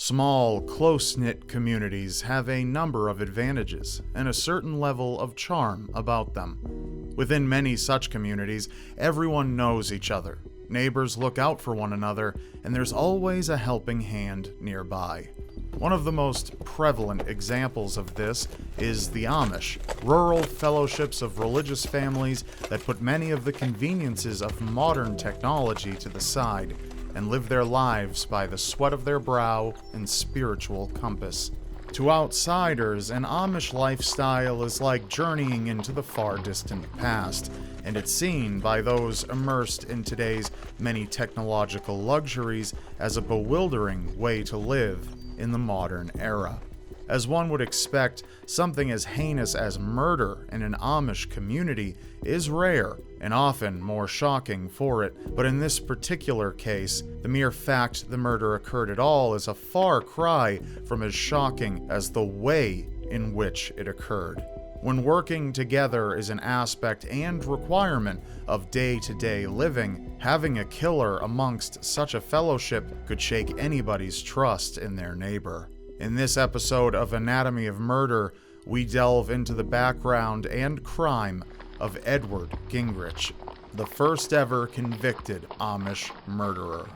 Small, close-knit communities have a number of advantages and a certain level of charm about them. Within many such communities, everyone knows each other, neighbors look out for one another, and there's always a helping hand nearby. One of the most prevalent examples of this is the Amish, rural fellowships of religious families that put many of the conveniences of modern technology to the side and live their lives by the sweat of their brow and spiritual compass. To outsiders, an Amish lifestyle is like journeying into the far distant past, and it's seen by those immersed in today's many technological luxuries as a bewildering way to live in the modern era. As one would expect, something as heinous as murder in an Amish community is rare and often more shocking for it, but in this particular case, the mere fact the murder occurred at all is a far cry from as shocking as the way in which it occurred. When working together is an aspect and requirement of day-to-day living, having a killer amongst such a fellowship could shake anybody's trust in their neighbor. In this episode of Anatomy of Murder, we delve into the background and crime of Edward Gingerich, the first ever convicted Amish murderer.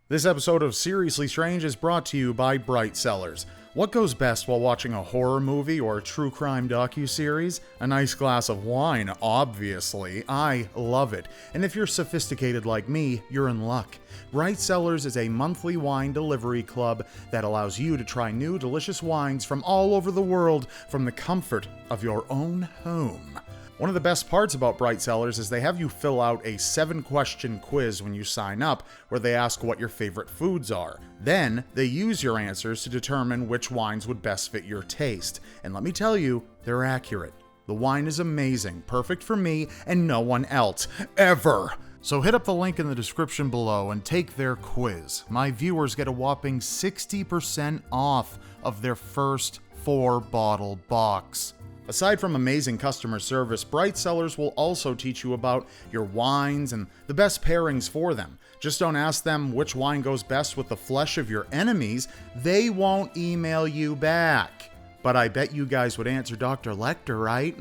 This episode of Seriously Strange is brought to you by Bright Cellars. What goes best while watching a horror movie or a true crime docuseries? A nice glass of wine, obviously. I love it. And if you're sophisticated like me, you're in luck. Bright Cellars is a monthly wine delivery club that allows you to try new delicious wines from all over the world from the comfort of your own home. One of the best parts about Bright Cellars is they have you fill out a 7-question quiz when you sign up, where they ask what your favorite foods are. Then, they use your answers to determine which wines would best fit your taste. And let me tell you, they're accurate. The wine is amazing, perfect for me and no one else, ever. So hit up the link in the description below and take their quiz. My viewers get a whopping 60% off of their first 4-bottle box. Aside from amazing customer service, Bright Cellars will also teach you about your wines and the best pairings for them. Just don't ask them which wine goes best with the flesh of your enemies. They won't email you back. But I bet you guys would answer Dr. Lecter, right?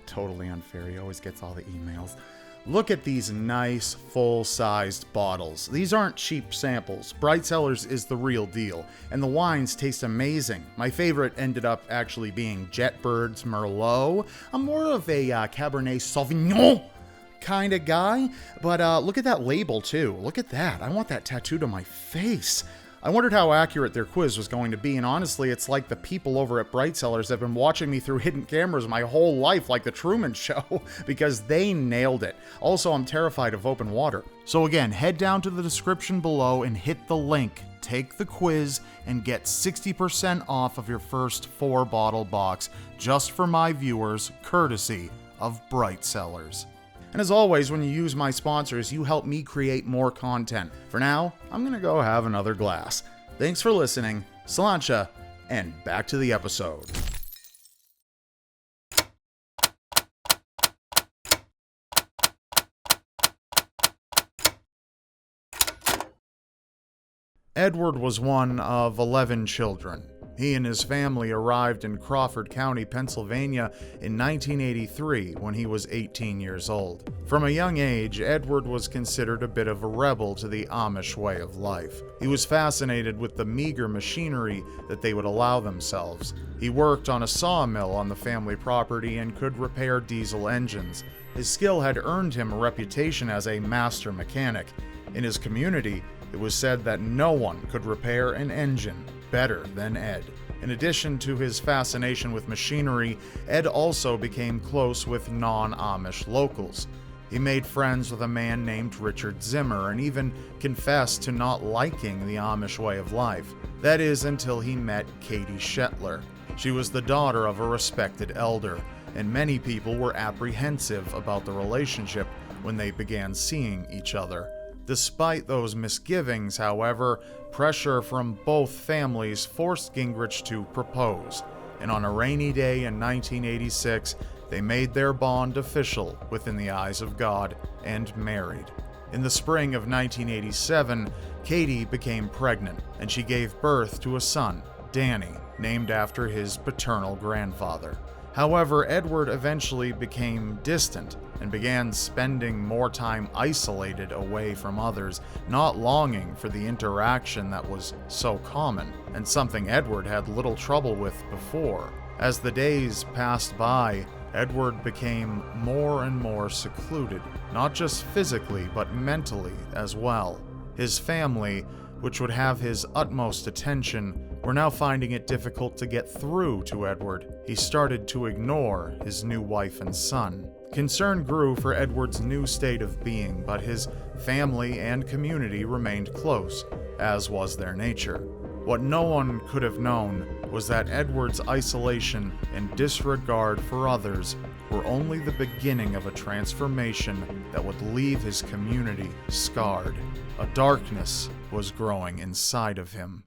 Totally unfair. He always gets all the emails. Look at these nice, full-sized bottles. These aren't cheap samples. Bright Cellars is the real deal, and the wines taste amazing. My favorite ended up actually being Jetbird's Merlot. I'm more of a Cabernet Sauvignon kind of guy, but look at that label too. Look at that. I want that tattooed on my face. I wondered how accurate their quiz was going to be, and honestly, it's like the people over at Bright Cellars have been watching me through hidden cameras my whole life, like the Truman Show, because they nailed it. Also, I'm terrified of open water. So again, head down to the description below and hit the link, take the quiz, and get 60% off of your first 4-bottle box, just for my viewers, courtesy of Bright Cellars. And as always, when you use my sponsors, you help me create more content. For now, I'm gonna go have another glass. Thanks for listening, Sláinte, and back to the episode. Edward was one of 11 children. He and his family arrived in Crawford County, Pennsylvania in 1983 when he was 18 years old. From a young age, Edward was considered a bit of a rebel to the Amish way of life. He was fascinated with the meager machinery that they would allow themselves. He worked on a sawmill on the family property and could repair diesel engines. His skill had earned him a reputation as a master mechanic. In his community, it was said that no one could repair an engine better than Ed. In addition to his fascination with machinery, Ed also became close with non-Amish locals. He made friends with a man named Richard Zimmer and even confessed to not liking the Amish way of life. That is, until he met Katie Shetler. She was the daughter of a respected elder, and many people were apprehensive about the relationship when they began seeing each other. Despite those misgivings, however, pressure from both families forced Gingerich to propose, and on a rainy day in 1986, they made their bond official within the eyes of God and married. In the spring of 1987, Katie became pregnant, and she gave birth to a son, Dannie, named after his paternal grandfather. However, Edward eventually became distant and began spending more time isolated away from others, not longing for the interaction that was so common, and something Edward had little trouble with before. As the days passed by, Edward became more and more secluded, not just physically but mentally as well. His family, which would have his utmost attention, were now finding it difficult to get through to Edward. He started to ignore his new wife and son. Concern grew for Edward's new state of being, but his family and community remained close, as was their nature. What no one could have known was that Edward's isolation and disregard for others were only the beginning of a transformation that would leave his community scarred. A darkness was growing inside of him.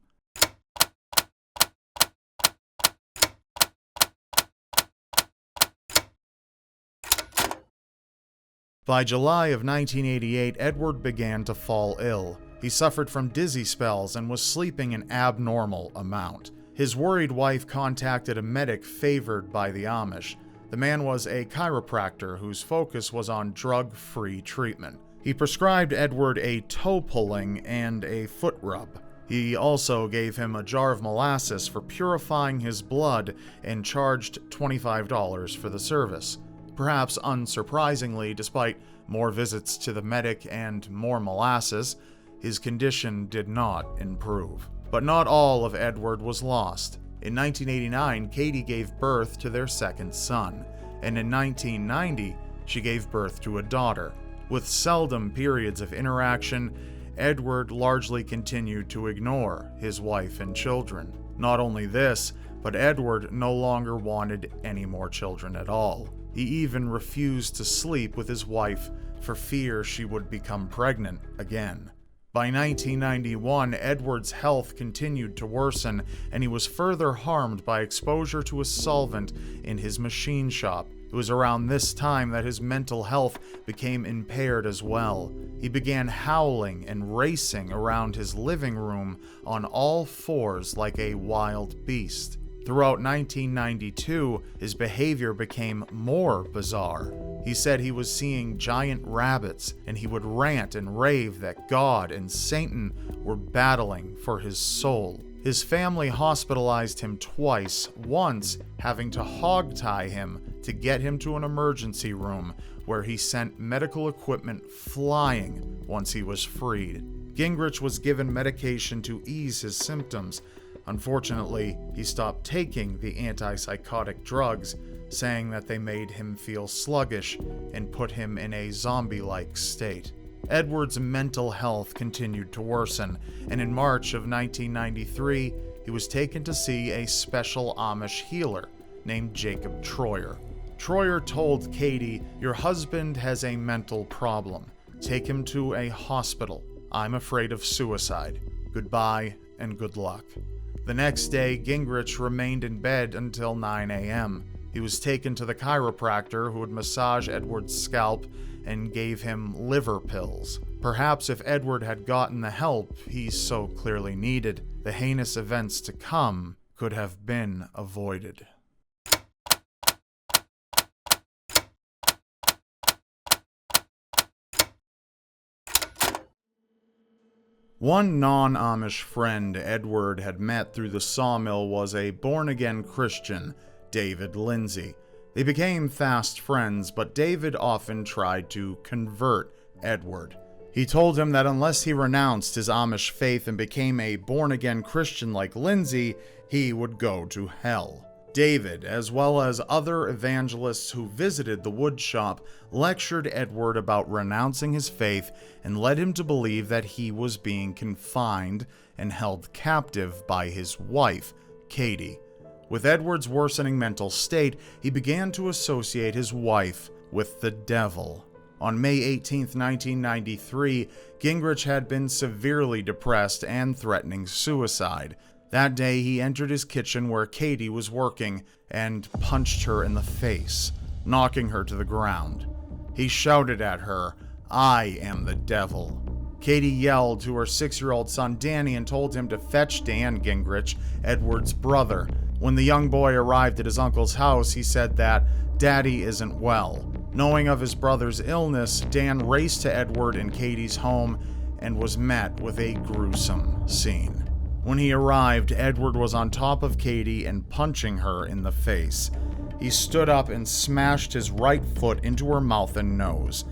By July of 1988, Edward began to fall ill. He suffered from dizzy spells and was sleeping an abnormal amount. His worried wife contacted a medic favored by the Amish. The man was a chiropractor whose focus was on drug-free treatment. He prescribed Edward a toe pulling and a foot rub. He also gave him a jar of molasses for purifying his blood and charged $25 for the service. Perhaps unsurprisingly, despite more visits to the medic and more molasses, his condition did not improve. But not all of Edward was lost. In 1989, Katie gave birth to their second son, and in 1990, she gave birth to a daughter. With seldom periods of interaction, Edward largely continued to ignore his wife and children. Not only this, but Edward no longer wanted any more children at all. He even refused to sleep with his wife for fear she would become pregnant again. By 1991, Edward's health continued to worsen, and he was further harmed by exposure to a solvent in his machine shop. It was around this time that his mental health became impaired as well. He began howling and racing around his living room on all fours like a wild beast. Throughout 1992, his behavior became more bizarre. He said he was seeing giant rabbits, and he would rant and rave that God and Satan were battling for his soul. His family hospitalized him twice, once having to hogtie him to get him to an emergency room, where he sent medical equipment flying once he was freed. Gingerich was given medication to ease his symptoms. Unfortunately, he stopped taking the antipsychotic drugs, saying that they made him feel sluggish and put him in a zombie-like state. Edward's mental health continued to worsen, and in March of 1993, he was taken to see a special Amish healer named Jacob Troyer. Troyer told Katie, "Your husband has a mental problem. Take him to a hospital. I'm afraid of suicide. Goodbye and good luck." The next day, Gingerich remained in bed until 9 a.m. He was taken to the chiropractor who would massage Edward's scalp and gave him liver pills. Perhaps if Edward had gotten the help he so clearly needed, the heinous events to come could have been avoided. One non-Amish friend Edward had met through the sawmill was a born-again Christian, David Lindsay. They became fast friends, but David often tried to convert Edward. He told him that unless he renounced his Amish faith and became a born-again Christian like Lindsay, he would go to hell. David, as well as other evangelists who visited the woodshop, lectured Edward about renouncing his faith and led him to believe that he was being confined and held captive by his wife, Katie. With Edward's worsening mental state, he began to associate his wife with the devil. On May 18, 1993, Gingerich had been severely depressed and threatening suicide. That day, he entered his kitchen where Katie was working and punched her in the face, knocking her to the ground. He shouted at her, "I am the devil." Katie yelled to her 6-year-old son Dannie and told him to fetch Dan Gingerich, Edward's brother. When the young boy arrived at his uncle's house, he said that Daddy isn't well. Knowing of his brother's illness, Dan raced to Edward and Katie's home and was met with a gruesome scene. When he arrived, Edward was on top of Katie and punching her in the face. He stood up and smashed his right foot into her mouth and nose.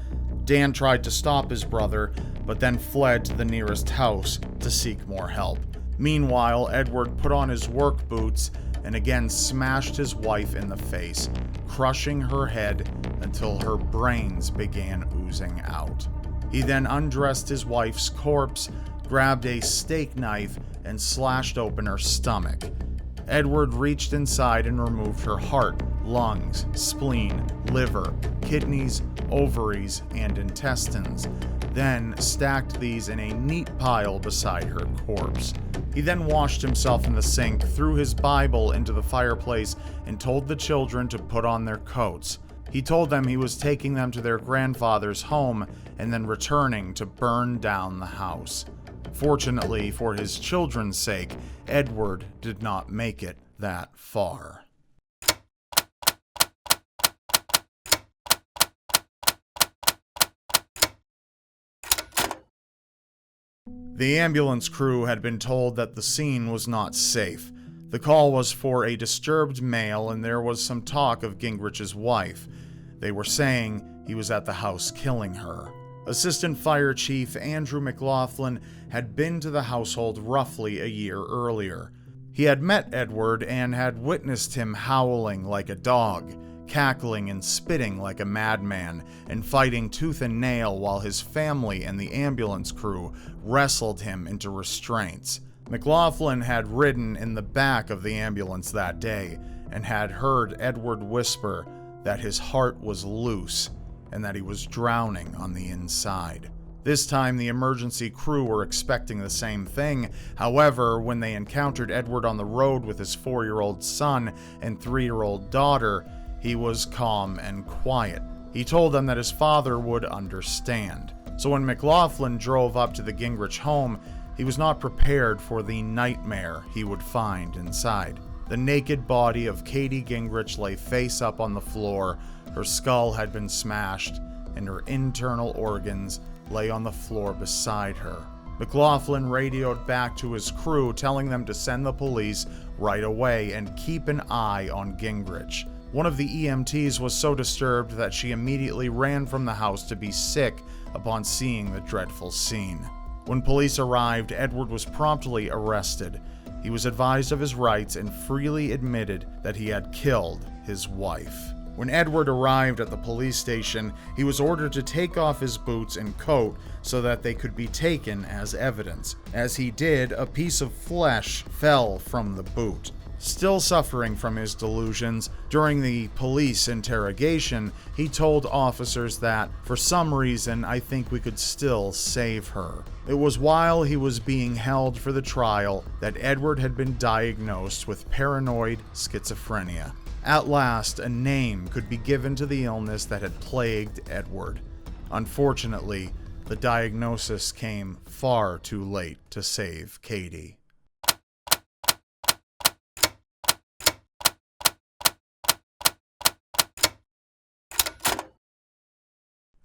Dan tried to stop his brother, but then fled to the nearest house to seek more help. Meanwhile, Edward put on his work boots and again smashed his wife in the face, crushing her head until her brains began oozing out. He then undressed his wife's corpse, grabbed a steak knife, and slashed open her stomach. Edward reached inside and removed her heart, lungs, spleen, liver, kidneys, ovaries, and intestines, then stacked these in a neat pile beside her corpse. He then washed himself in the sink, threw his Bible into the fireplace, and told the children to put on their coats. He told them he was taking them to their grandfather's home and then returning to burn down the house. Fortunately, for his children's sake, Edward did not make it that far. The ambulance crew had been told that the scene was not safe. The call was for a disturbed male, and there was some talk of Gingerich's wife. They were saying he was at the house killing her. Assistant Fire Chief Andrew McLaughlin had been to the household roughly a year earlier. He had met Edward and had witnessed him howling like a dog, cackling and spitting like a madman, and fighting tooth and nail while his family and the ambulance crew wrestled him into restraints. McLaughlin had ridden in the back of the ambulance that day and had heard Edward whisper that his heart was loose and that he was drowning on the inside. This time, the emergency crew were expecting the same thing. However, when they encountered Edward on the road with his 4-year-old son and 3-year-old daughter, he was calm and quiet. He told them that his father would understand. So when McLaughlin drove up to the Gingerich home, he was not prepared for the nightmare he would find inside. The naked body of Katie Gingerich lay face up on the floor. Her skull had been smashed, and her internal organs lay on the floor beside her. McLaughlin radioed back to his crew, telling them to send the police right away and keep an eye on Gingerich. One of the EMTs was so disturbed that she immediately ran from the house to be sick upon seeing the dreadful scene. When police arrived, Edward was promptly arrested. He was advised of his rights and freely admitted that he had killed his wife. When Edward arrived at the police station, he was ordered to take off his boots and coat so that they could be taken as evidence. As he did, a piece of flesh fell from the boot. Still suffering from his delusions, during the police interrogation, he told officers that, for some reason, I think we could still save her. It was while he was being held for the trial that Edward had been diagnosed with paranoid schizophrenia. At last, a name could be given to the illness that had plagued Edward. Unfortunately, the diagnosis came far too late to save Katie.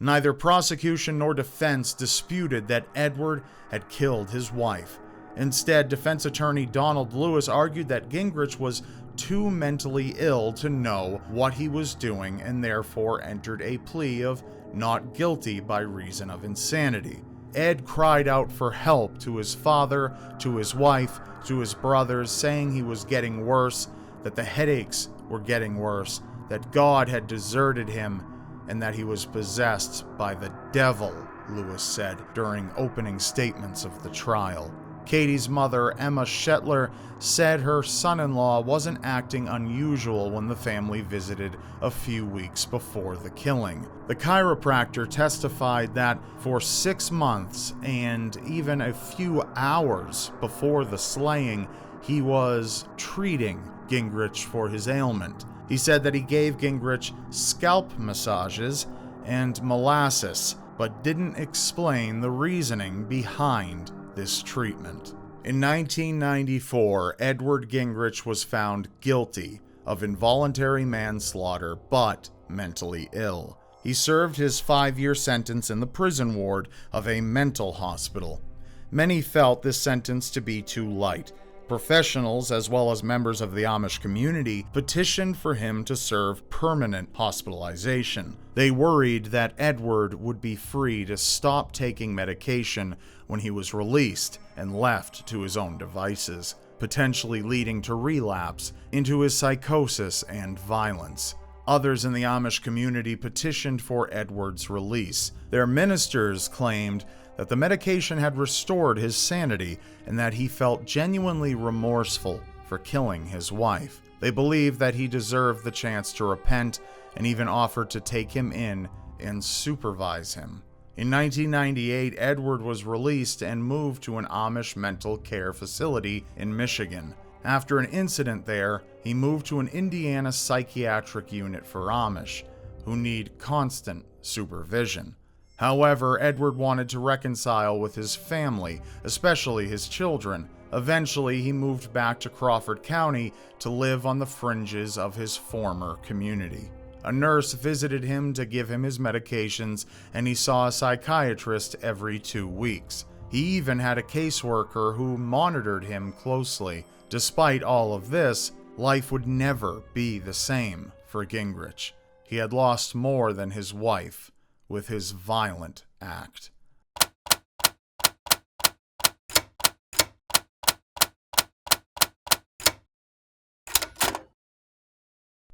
Neither prosecution nor defense disputed that Edward had killed his wife. Instead, defense attorney Donald Lewis argued that Gingerich was too mentally ill to know what he was doing and therefore entered a plea of not guilty by reason of insanity. Ed cried out for help to his father, to his wife, to his brothers, saying he was getting worse, that the headaches were getting worse, that God had deserted him, and that he was possessed by the devil, Lewis said during opening statements of the trial. Katie's mother, Emma Shetler, said her son-in-law wasn't acting unusual when the family visited a few weeks before the killing. The chiropractor testified that for 6 months and even a few hours before the slaying, he was treating Gingerich for his ailment. He said that he gave Gingerich scalp massages and molasses, but didn't explain the reasoning behind this treatment. In 1994, Edward Gingerich was found guilty of involuntary manslaughter, but mentally ill. He served his 5-year sentence in the prison ward of a mental hospital. Many felt this sentence to be too light. Professionals, as well as members of the Amish community, petitioned for him to serve permanent hospitalization. They worried that Edward would be free to stop taking medication when he was released and left to his own devices, potentially leading to relapse into his psychosis and violence. Others in the Amish community petitioned for Edward's release. Their ministers claimed that the medication had restored his sanity and that he felt genuinely remorseful for killing his wife. They believed that he deserved the chance to repent and even offered to take him in and supervise him. In 1998, Edward was released and moved to an Amish mental care facility in Michigan. After an incident there, he moved to an Indiana psychiatric unit for Amish, who need constant supervision. However, Edward wanted to reconcile with his family, especially his children. Eventually, he moved back to Crawford County to live on the fringes of his former community. A nurse visited him to give him his medications, and he saw a psychiatrist every 2 weeks. He even had a caseworker who monitored him closely. Despite all of this, life would never be the same for Gingerich. He had lost more than his wife with his violent act.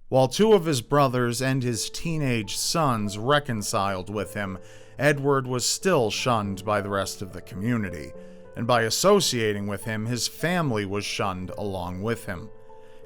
While 2 of his brothers and his teenage sons reconciled with him, Edward was still shunned by the rest of the community, and by associating with him, his family was shunned along with him.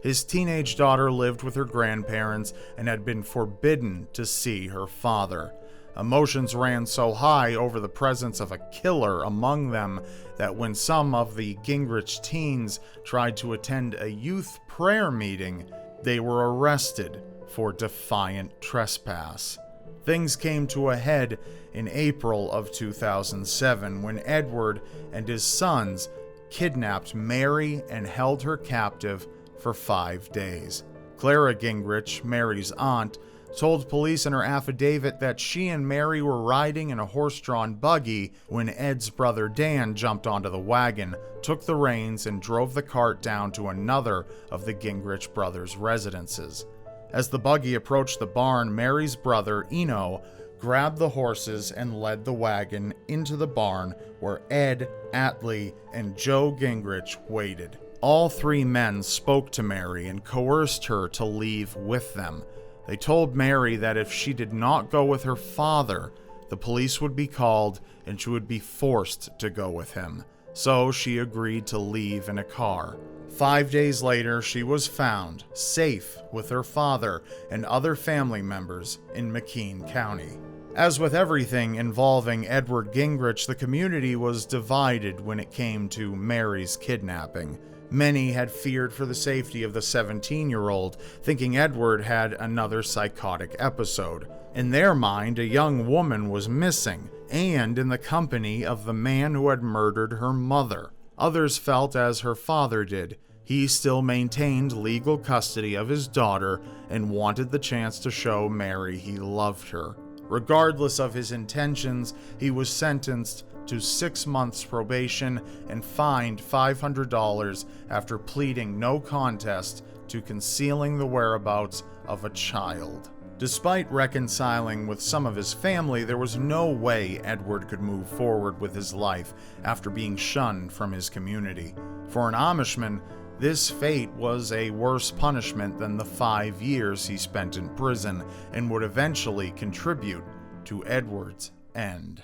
His teenage daughter lived with her grandparents and had been forbidden to see her father. Emotions ran so high over the presence of a killer among them that when some of the Gingerich teens tried to attend a youth prayer meeting, they were arrested for defiant trespass. Things came to a head in April of 2007 when Edward and his sons kidnapped Mary and held her captive for 5 days. Clara Gingerich, Mary's aunt, told police in her affidavit that she and Mary were riding in a horse-drawn buggy when Ed's brother Dan jumped onto the wagon, took the reins, and drove the cart down to another of the Gingerich brothers' residences. As the buggy approached the barn, Mary's brother, Eno, grabbed the horses and led the wagon into the barn where Ed, Atlee, and Joe Gingerich waited. All 3 men spoke to Mary and coerced her to leave with them. They told Mary that if she did not go with her father, the police would be called and she would be forced to go with him. So she agreed to leave in a car. 5 days later, she was found safe with her father and other family members in McKean County. As with everything involving Edward Gingerich, the community was divided when it came to Mary's kidnapping. Many had feared for the safety of the 17-year-old, thinking Edward had another psychotic episode. In their mind, a young woman was missing, and in the company of the man who had murdered her mother. Others felt as her father did. He still maintained legal custody of his daughter and wanted the chance to show Mary he loved her. Regardless of his intentions, he was sentenced to 6 months probation and fined $500 after pleading no contest to concealing the whereabouts of a child. Despite reconciling with some of his family, there was no way Edward could move forward with his life after being shunned from his community. For an Amishman, this fate was a worse punishment than the 5 years he spent in prison and would eventually contribute to Edward's end.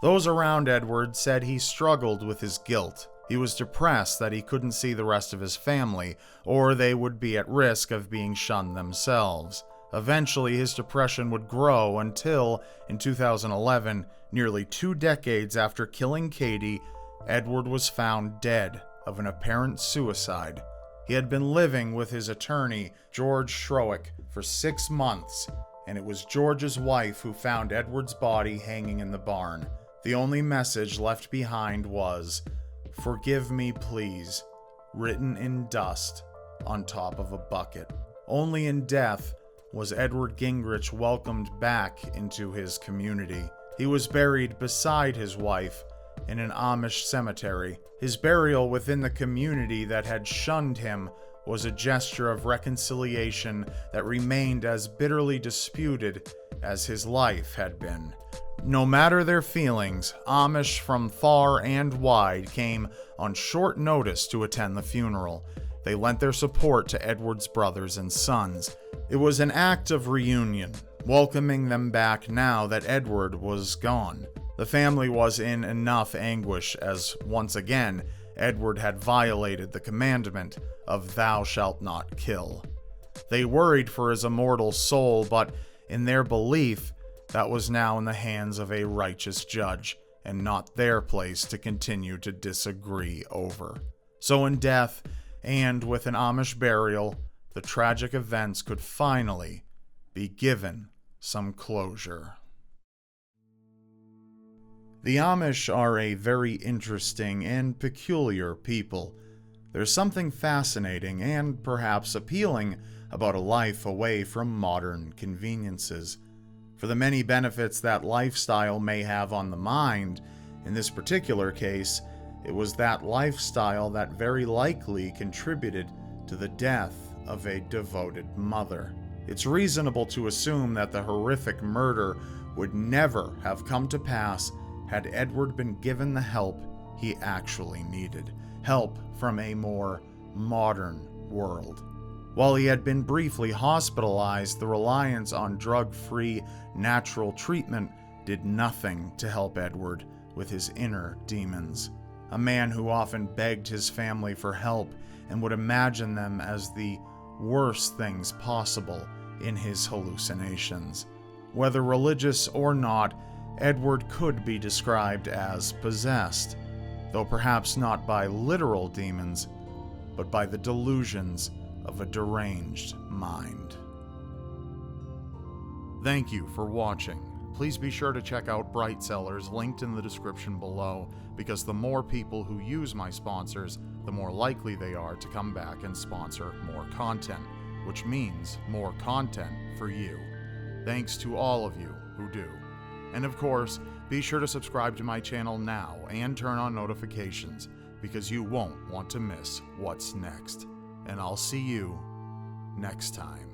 Those around Edward said he struggled with his guilt. He was depressed that he couldn't see the rest of his family, or they would be at risk of being shunned themselves. Eventually, his depression would grow until, in 2011, nearly 2 decades after killing Katie, Edward was found dead of an apparent suicide. He had been living with his attorney, George Schroeck, for 6 months, and it was George's wife who found Edward's body hanging in the barn. The only message left behind was, "Forgive me, please," written in dust on top of a bucket. Only in death was Edward Gingerich welcomed back into his community. He was buried beside his wife in an Amish cemetery. His burial within the community that had shunned him was a gesture of reconciliation that remained as bitterly disputed as his life had been. No matter their feelings, Amish from far and wide came on short notice to attend the funeral. They lent their support to Edward's brothers and sons. It was an act of reunion, welcoming them back now that Edward was gone. The family was in enough anguish as, once again, Edward had violated the commandment of "Thou shalt not kill." They worried for his immortal soul, but in their belief, that was now in the hands of a righteous judge, and not their place to continue to disagree over. So in death, and with an Amish burial, the tragic events could finally be given some closure. The Amish are a very interesting and peculiar people. There's something fascinating and perhaps appealing about a life away from modern conveniences. For the many benefits that lifestyle may have on the mind, in this particular case, it was that lifestyle that very likely contributed to the death of a devoted mother. It's reasonable to assume that the horrific murder would never have come to pass had Edward been given the help he actually needed, help from a more modern world. While he had been briefly hospitalized, the reliance on drug-free, natural treatment did nothing to help Edward with his inner demons. A man who often begged his family for help and would imagine them as the worst things possible in his hallucinations. Whether religious or not, Edward could be described as possessed, though perhaps not by literal demons, but by the delusions of a deranged mind. Thank you for watching. Please be sure to check out Bright Sellers, linked in the description below, because the more people who use my sponsors, the more likely they are to come back and sponsor more content, which means more content for you. Thanks to all of you who do. And of course, be sure to subscribe to my channel now and turn on notifications, because you won't want to miss what's next. And I'll see you next time.